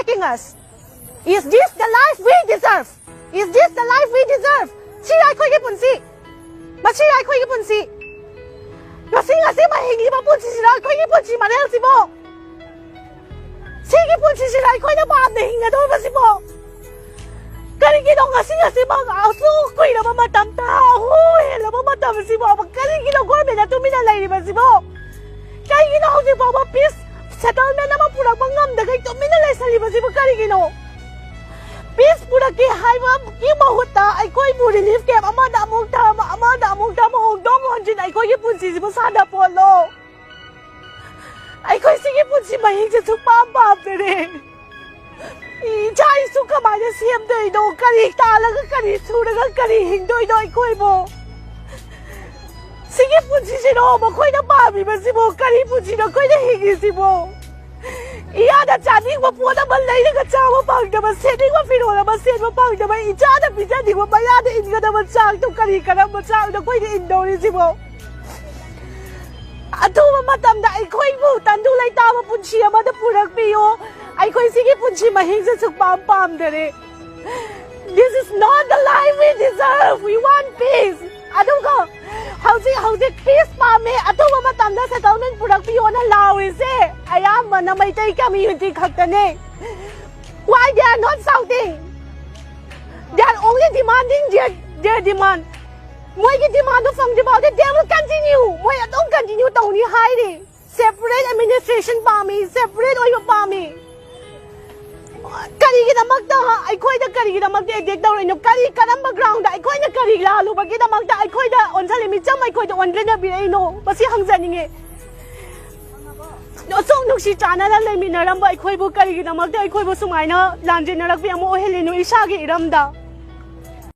taking us? Is this the life we deserve? Is this the life we deserve? Sirai ko punsi. Masirai ko punsi. Ngasi mahingi ba punsi sirai ko punsi manel si mo. Sige punsi sirai ko na ba hinga do ba si mo. Kari gino ngasi bang asu ko ina ba matam ta hu hela ba matam si mo. Kari gino ko me na tuminalay ni ba si mo. Kari gino ko si ba peace settlement naman pura bang ngam dagay tuminalay sa liba si mo kari gino. Peace pura ki haiwa ki mahuta ay koy bu relief camp amada among tama hong dong honjin ay koy punsi si mo sada polo. Ay koy sige punsi mahing sa sukpa pere. Chai suka maya siyam doy do kari talaga kari suraga kari hing doy do ay koy mo. Sige punsi si no mo koy na babi ba si mo kari punsi na koy na hingi si mo. Iya na chani mo po na balay na kachawa pang naman sending mo pino naman send mo pang naman iya na pisa di mo bayada inga naman sang itong karika naman sang na ko'y ni-indonesi mo. Ato mamatam na ay ko'y mo tandulay tama punsiya madapurag piyo ay ko'y sige punsi mahing sa sukpam-pam dere. This is not the life we deserve. We want peace. Ano ka? How's peace pame? Ato mamatam na sa taon purag piyo na lawis eh. Ayama na may tay kami yung tikagtane. Why they are not shouting? They are only demanding their demand. Moy ki demand of ang demand, they will continue. Moy atong continue taon ni hiding. Separate administration pami, separate oyo pami. Kari kinamagda ha, ay ko'y na kari kinamagda daw rin yung kari karamba ground ay ko'y na kari lalo pag kinamagda ay ko'y na on sa limitsam ay ko'y na on rin na binay no. Basi hangsan nga. So nung si Chana na lang minaramba ay ko'y bu kari kinamagda ay ko'y bu sumay na lanjin na lagpi ang mo helino isagi iramda.